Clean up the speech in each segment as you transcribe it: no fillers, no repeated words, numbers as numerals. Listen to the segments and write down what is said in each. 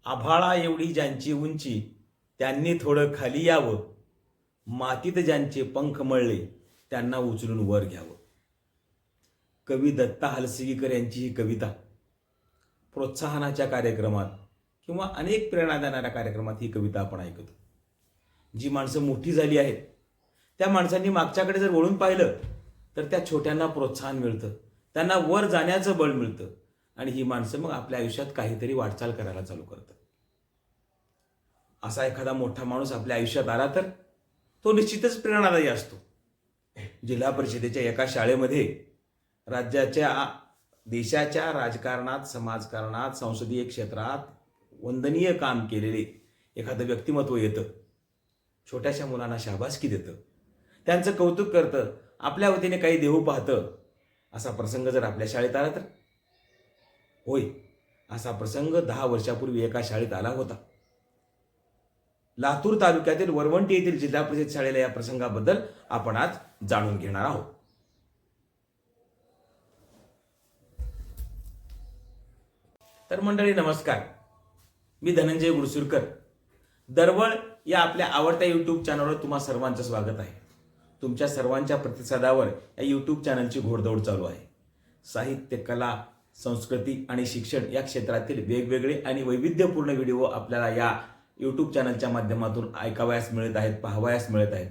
आभाळा एवढी ज्यांची उंची त्यांनी थोडं खाली यावं, मातीत ज्यांचे पंख मळले त्यांना उचलून वर घ्यावं. कवी दत्ता हलसगीकर यांची ही कविता प्रोत्साहनाच्या कार्यक्रमात किंवा अनेक प्रेरणा देणाऱ्या कार्यक्रमात ही कविता आपण ऐकतो. जी माणसं मोठी झाली आहेत त्या माणसांनी मागच्याकडे जर वळून पाहिलं तर त्या छोट्यांना प्रोत्साहन मिळतं, त्यांना वर जाण्याचं बळ मिळतं आणि ही माणसं मग आपल्या आयुष्यात काहीतरी वाटचाल करायला चालू करतात. असा एखादा मोठा माणूस आपल्या आयुष्यात आला तर तो निश्चितच प्रेरणादायी असतो. जिल्हा परिषदेच्या एका शाळेमध्ये राज्याच्या देशाच्या राजकारणात, समाजकारणात, संसदीय क्षेत्रात वंदनीय काम केलेले एखादं व्यक्तिमत्व येतं. छोट्याशा मुलांना शाबासकी देतं, त्यांचं कौतुक करतं, आपल्या वतीने काही देऊ पाहतं. असा प्रसंग जर आपल्या शाळेत आला तर होय, असा प्रसंग 10 वर्षापूर्वी एका शाळेत आला होता. लातूर तालुक्यातील वरवंटी येथील जिल्हा परिषद शाळेला या प्रसंगाबद्दल आपण आज जाणून घेणार आहोत. तर मंडळी नमस्कार, मी धनंजय गुरसुरकर. दरवळ या आपल्या आवडत्या यूट्यूब चॅनलवर तुम्हा सर्वांचं स्वागत आहे. तुमच्या सर्वांच्या प्रतिसादावर या यूट्यूब चॅनलची घोडदौड चालू आहे. साहित्य, कला, संस्कृती आणि शिक्षण या क्षेत्रातील वेगवेगळे आणि वैविध्यपूर्ण व्हिडिओ आपल्याला या यूट्यूब चॅनलच्या माध्यमातून ऐकावयास मिळत आहेत, पाहावयास मिळत आहेत.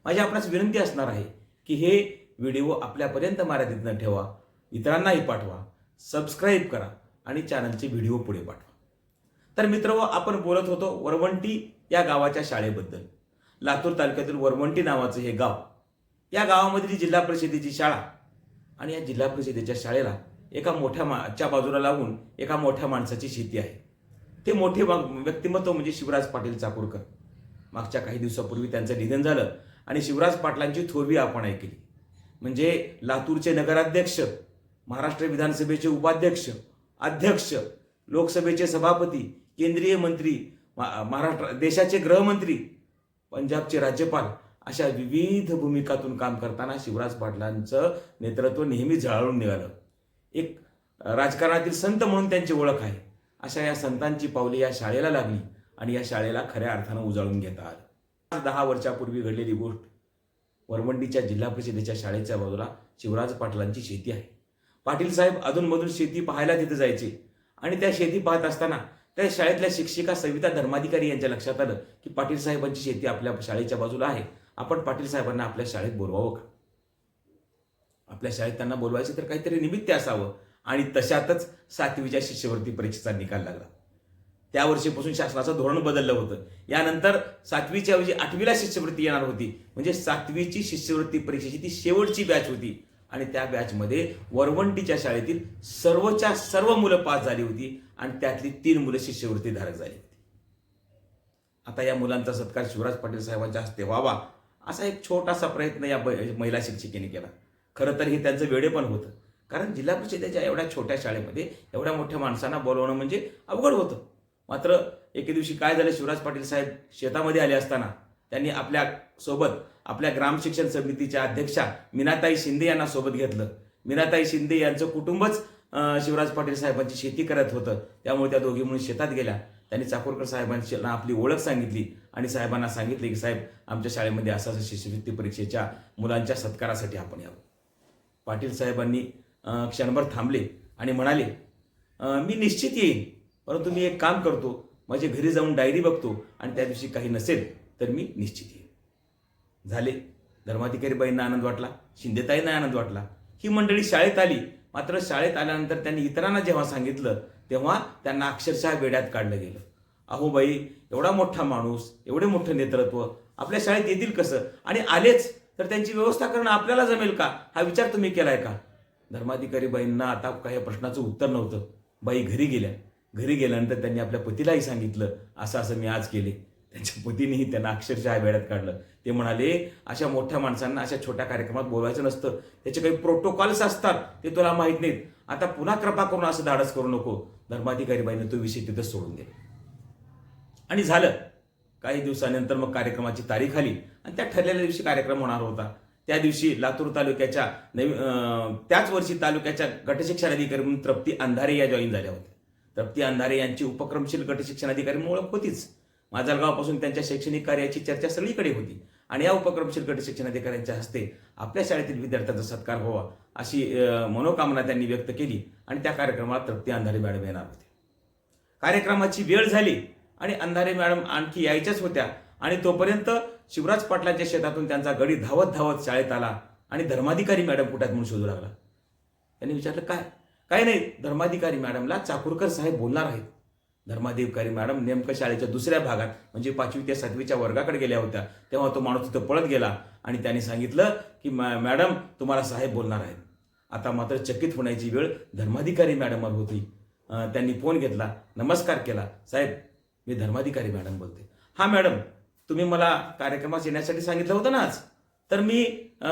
माझी आपणास विनंती असणार आहे की हे व्हिडिओ आपल्यापर्यंत मर्यादित न ठेवा, इतरांनाही पाठवा, सबस्क्राईब करा आणि चॅनलचे व्हिडिओ पुढे पाठवा. तर मित्रहो, आपण बोलत होतो वरवंटी या गावाच्या शाळेबद्दल. लातूर तालुक्यातील वरवंटी नावाचं हे गाव, या गावामधली जिल्हा परिषदेची शाळा आणि या जिल्हा परिषदेच्या शाळेला एका मोठ्या बाजूला लागून एका मोठ्या माणसाची शेती आहे. ते मोठे व्यक्तिमत्व म्हणजे शिवराज पाटील चाकूरकर. मागच्या काही दिवसापूर्वी त्यांचं निधन झालं आणि शिवराज पाटलांची थोरवी आपण ऐकली. म्हणजे लातूरचे नगराध्यक्ष, महाराष्ट्र विधानसभेचे उपाध्यक्ष, अध्यक्ष, लोकसभेचे सभापती, केंद्रीय मंत्री, महाराष्ट्र देशाचे गृहमंत्री, पंजाबचे राज्यपाल, अशा विविध भूमिकातून काम करताना शिवराज पाटलांचं नेतृत्व नेहमी झळाळून निघालं. एक राजकारणातील संत म्हणून त्यांची ओळख आहे. अशा या संतांची पावले या शाळेला लागली आणि या शाळेला खऱ्या अर्थानं उजाळून घेता आलं. 10 वर्षापूर्वी घडलेली गोष्ट. वरवंटीच्या जिल्हा परिषदेच्या शाळेच्या बाजूला शिवराज पाटलांची शेती आहे. पाटील साहेब अधूनमधून शेती पाहायला तिथे जायचे आणि त्या शेती पाहत असताना त्या शाळेतल्या शिक्षिका सविता धर्माधिकारी यांच्या लक्षात आलं की पाटील साहेबांची शेती आपल्या शाळेच्या बाजूला आहे, आपण पाटील साहेबांना आपल्या शाळेत बोलवावं का? आपल्या शाळेत त्यांना बोलवायचं तर काहीतरी निमित्त असावं आणि तशातच 7वीच्या शिष्यवृत्ती परीक्षेचा निकाल लागला. त्या वर्षीपासून शासनाचं धोरण बदललं होतं. यानंतर 7वीच्या ऐवजी 8वीला शिष्यवृत्ती येणार होती. म्हणजे 7वीची शिष्यवृत्ती परीक्षेची ती शेवटची बॅच होती आणि त्या बॅचमध्ये वरवंटीच्या शाळेतील सर्वच्या सर्व मुलं पास झाली होती आणि त्यातली 3 मुलं शिष्यवृत्ती धारक झाली होती. आता या मुलांचा सत्कार शिवराज पाटील साहेबांच्या हस्ते व्हावा असा एक छोटासा प्रयत्न या महिला शिक्षिकेने केला. खरं तर हे त्यांचं वेडे पण होतं, कारण जिल्हा परिषदेच्या एवढ्या छोट्या शाळेमध्ये एवढ्या मोठ्या माणसांना बोलवणं म्हणजे अवघड होतं. मात्र एके दिवशी काय झालं, शिवराज पाटील साहेब शेतामध्ये आले असताना त्यांनी आपल्या सोबत आपल्या ग्राम शिक्षण समितीच्या अध्यक्षा मीनाताई शिंदे यांना सोबत घेतलं. मीनाताई शिंदे यांचं कुटुंबच शिवराज पाटील साहेबांची शेती करत होतं, त्यामुळे त्या दोघी म्हणून शेतात गेल्या. त्यांनी चाकूरकर साहेबांना आपली ओळख सांगितली आणि साहेबांना सांगितले की साहेब, आमच्या शाळेमध्ये असं शिष्यवृत्ती परीक्षेच्या मुलांच्या सत्कारासाठी आपण यावं. पाटील साहेबांनी क्षणभर थांबले आणि म्हणाले, मी निश्चित येईन, परंतु मी एक काम करतो, माझ्या घरी जाऊन डायरी बघतो आणि त्या दिवशी काही नसेल तर मी निश्चित येईन. झाले. धर्माधिकारी बाईंना आनंद वाटला, शिंदेताईंना आनंद वाटला. ही मंडळी शाळेत आली. मात्र शाळेत आल्यानंतर त्यांनी इतरांना जेव्हा सांगितलं तेव्हा त्यांना अक्षरशः वेड्यात काढलं गेलं. अहो बाई, एवढा मोठा माणूस, एवढे मोठं नेतृत्व आपल्या शाळेत येतील कसं, आणि आलेच तर त्यांची व्यवस्था करणं आपल्याला जमेल का, हा विचार तुम्ही केलाय का? धर्माधिकारी बाईंना आता काही प्रश्नाचं उत्तर नव्हतं. बाई घरी गेल्या. घरी गेल्यानंतर त्यांनी आपल्या पतीलाही सांगितलं, असं असं मी आज केले. त्यांच्या पतीनेही त्यांना अक्षरशः वेड्यात काढलं. ते म्हणाले, अशा मोठ्या माणसांना अशा छोट्या कार्यक्रमात बोलवायचं नसतं, त्याचे काही प्रोटोकॉल्स असतात, ते तुला माहीत नाहीत. आता पुन्हा कृपा करून असं धाडस करू नको. धर्माधिकारी बाईने तो विषय तिथं सोडून दिला आणि झालं. काही दिवसानंतर मग कार्यक्रमाची तारीख आली आणि त्या ठरलेल्या दिवशी कार्यक्रम होणार होता. त्या दिवशी लातूर तालुक्याच्या त्याच वर्षी तालुक्याच्या गटशिक्षणाधिकारी म्हणून तृप्ती अंधारे या जॉईन झाल्या होत्या. तृप्ती अंधारे यांची उपक्रमशील गट शिक्षणाधिकारी म्हणून ओळख होतीच. माजलगावपासून त्यांच्या शैक्षणिक कार्याची चर्चा सगळीकडे होती आणि या उपक्रमशील गट शिक्षणाधिकाऱ्यांच्या हस्ते आपल्या शाळेतील विद्यार्थ्यांचा सत्कार व्हावा अशी मनोकामना त्यांनी व्यक्त केली आणि त्या कार्यक्रमाला तृप्ती अंधारे मॅडम येणार होते. कार्यक्रमाची वेळ झाली आणि अंधारे मॅडम आणखी यायच्याच होत्या आणि तोपर्यंत शिवराज पाटलांच्या शेतातून त्यांचा गडी धावत धावत शाळेत आला आणि धर्माधिकारी मॅडम कुठे आहेत म्हणून शोधू लागला. त्यांनी विचारलं काय? काय नाही, धर्माधिकारी मॅडमला चाकूरकर साहेब बोलणार आहेत. धर्माधिकारी मॅडम नेमकं शाळेच्या दुसऱ्या भागात म्हणजे 5वी ते 7वीच्या वर्गाकडे गेल्या होत्या. तेव्हा तो माणूस तिथं पळत गेला आणि त्यांनी सांगितलं की मॅडम तुम्हाला साहेब बोलणार आहेत. आता मात्र चकित होण्याची वेळ धर्माधिकारी मॅडमवर होती. त्यांनी फोन घेतला, नमस्कार केला. साहेब, मी धर्माधिकारी मॅडम बोलते. हा मॅडम, तुम्ही मला कार्यक्रमास येण्यासाठी सांगितलं होतं ना आज, तर मी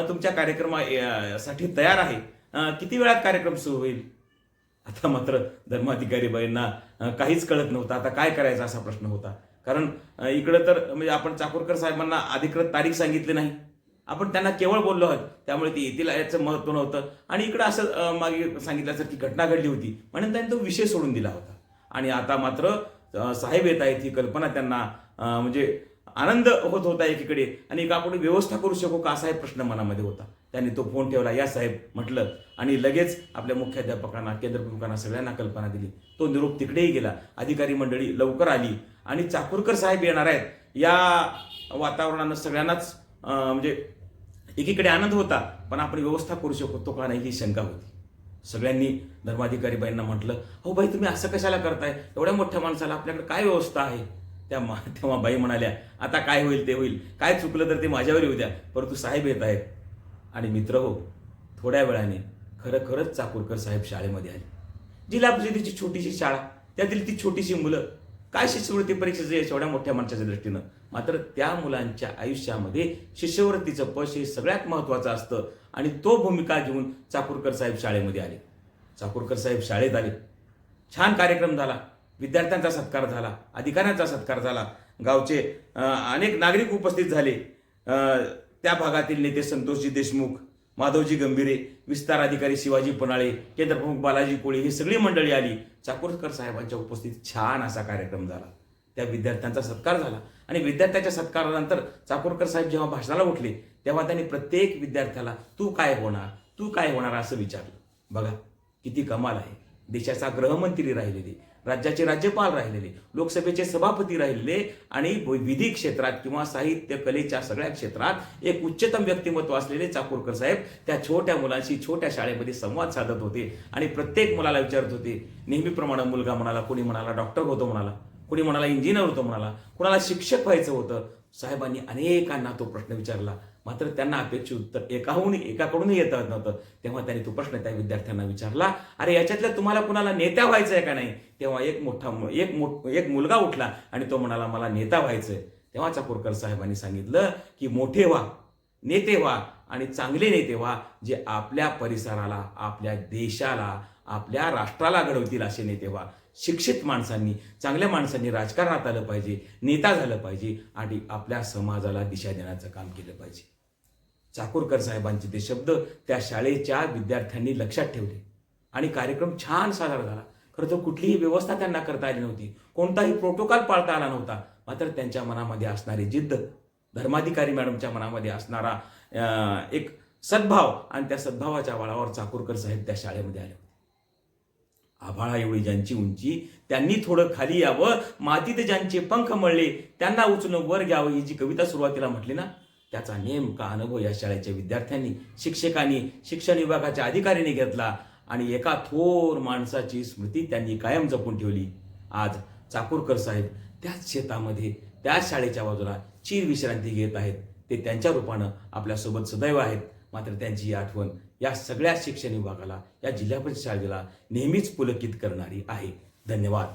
तुमच्या कार्यक्रमासाठी तयार आहे. किती वेळात कार्यक्रम सुरू होईल? आता मात्र धर्माधिकारी बाईंना काहीच कळत नव्हतं. आता काय करायचं असा प्रश्न होता. कारण इकडं तर म्हणजे आपण चाकूरकर साहेबांना अधिकृत तारीख सांगितली नाही, आपण त्यांना केवळ बोललो आहोत, त्यामुळे ते येतील याचं महत्त्व नव्हतं. आणि इकडं असं मागे सांगितल्यासारखी घटना घडली होती म्हणून त्यांनी तो विषय सोडून दिला होता. आणि आता मात्र साहेब येत आहेत ही कल्पना त्यांना म्हणजे आनंद होत होता एकीकडे, आणि एकाकडे व्यवस्था करू शकू का असाही प्रश्न मनामध्ये होता. त्यांनी तो फोन ठेवला, या साहेब म्हटलं आणि लगेच आपल्या मुख्याध्यापकांना, केंद्रप्रमुखांना सगळ्यांना कल्पना दिली. तो निरोप तिकडेही गेला. अधिकारी मंडळी लवकर आली आणि चाकूरकर साहेब येणार आहेत या वातावरणानं सगळ्यांनाच म्हणजे एकीकडे आनंद होता, पण आपण व्यवस्था करू शकतो का नाही ही शंका होती. सगळ्यांनी धर्माधिकारी बाईंना म्हटलं, हो बाई तुम्ही असं कशाला करताय, एवढ्या मोठ्या माणसाला आपल्याकडे काय व्यवस्था आहे? तेव्हा बाई म्हणाल्या, आता काय होईल ते होईल, काय चुकलं तर ते माझ्यावर येऊ द्या, परंतु साहेब येत आहेत. आणि मित्र हो, थोड्या वेळाने खरंच चाकूरकर साहेब शाळेमध्ये आले. जिल्हा परिषदेची छोटीशी शाळा, त्यातील ती छोटीशी मुलं, काय शिष्यवृत्ती परीक्षेचं यश एवढ्या मोठ्या माणसाच्या दृष्टीनं. मात्र त्या मुलांच्या आयुष्यामध्ये शिष्यवृत्तीचं पश हे सगळ्यात महत्त्वाचं असतं आणि तो भूमिका घेऊन चाकूरकर साहेब शाळेमध्ये आले. चाकूरकर साहेब शाळेत आले. छान कार्यक्रम झाला. विद्यार्थ्यांचा सत्कार झाला, अधिकाऱ्यांचा सत्कार झाला, गावचे अनेक नागरिक उपस्थित झाले. त्या भागातील नेते संतोषजी देशमुख, माधवजी गंभीरे, विस्तार अधिकारी शिवाजी पनाळे, केंद्रप्रमुख बालाजी कोळी ही सगळी मंडळी आली. चाकूरकर साहेबांच्या उपस्थितीत छान असा कार्यक्रम झाला. त्या विद्यार्थ्यांचा सत्कार झाला आणि विद्यार्थ्याच्या सत्कारानंतर चाकूरकर साहेब जेव्हा भाषणाला उठले तेव्हा त्यांनी प्रत्येक विद्यार्थ्याला तू काय होणार असं विचारलं. बघा किती कमाल आहे. देशाचा गृहमंत्री राहिलेले, राज्याचे राज्यपाल राहिलेले, लोकसभेचे सभापती राहिलेले आणि विधी क्षेत्रात किंवा साहित्य कलेच्या सगळ्या क्षेत्रात एक उच्चतम व्यक्तिमत्व असलेले चाकूरकर साहेब त्या छोट्या मुलांशी छोट्या शाळेमध्ये संवाद साधत होते आणि प्रत्येक मुलाला विचारत होते. नेहमीप्रमाणे मुलगा म्हणाला, कोणी म्हणाला डॉक्टर होतो म्हणाला, कोणी म्हणाला इंजिनियर होतो म्हणाला, कोणाला शिक्षक व्हायचं होतं. साहेबांनी अनेकांना तो प्रश्न विचारला, मात्र त्यांना अपेक्षित उत्तर एकाकडूनही येत नव्हतं. तेव्हा त्यांनी तो प्रश्न त्या विद्यार्थ्यांना विचारला, अरे याच्यातल्या तुम्हाला कुणाला नेता व्हायचं आहे का नाही? तेव्हा एक मुलगा उठला आणि तो म्हणाला मला नेता व्हायचंय. तेव्हा चाकूरकर साहेबांनी सांगितलं की मोठे व्हा, नेते व्हा आणि चांगले नेते व्हा, जे आपल्या परिसराला, आपल्या देशाला, आपल्या राष्ट्राला घडवतील असे नेते व्हा. शिक्षित माणसांनी, चांगल्या माणसांनी राजकारणात आलं पाहिजे, नेता झालं पाहिजे आणि आपल्या समाजाला दिशा देण्याचं काम केलं पाहिजे. चाकूरकर साहेबांचे ते शब्द त्या शाळेच्या विद्यार्थ्यांनी लक्षात ठेवले आणि कार्यक्रम छान साजरा झाला. खरं तर कुठलीही व्यवस्था त्यांना करता आली नव्हती, कोणताही प्रोटोकॉल पाळता आला नव्हता. मात्र त्यांच्या मनामध्ये असणारी जिद्द, धर्माधिकारी मॅडमच्या मनामध्ये असणारा एक सद्भाव आणि त्या सद्भावाच्या बळावर चाकूरकर साहेब त्या शाळेमध्ये आले होते. आभाळा एवढी ज्यांची उंची, त्यांनी थोडं खाली यावं, मातीत ज्यांचे पंख मळले त्यांना उचलून वर घ्यावं, ही जी कविता सुरुवातीला म्हटली ना, त्याचा नेमका अनुभव या शाळेच्या विद्यार्थ्यांनी, शिक्षकांनी, शिक्षण विभागाच्या अधिकाऱ्यांनी घेतला आणि एका थोर माणसाची स्मृती त्यांनी कायम जपून ठेवली. आज चाकूरकर साहेब त्याच शेतामध्ये, त्याच शाळेच्या बाजूला चिर विश्रांती घेत आहेत. ते त्यांच्या रूपानं आपल्यासोबत सदैव आहेत. मात्र त्यांची आठवण या सगळ्या शिक्षण विभागाला, या जिल्हा परिषद शाळेला नेहमीच पुलकित करणारी आहे. धन्यवाद.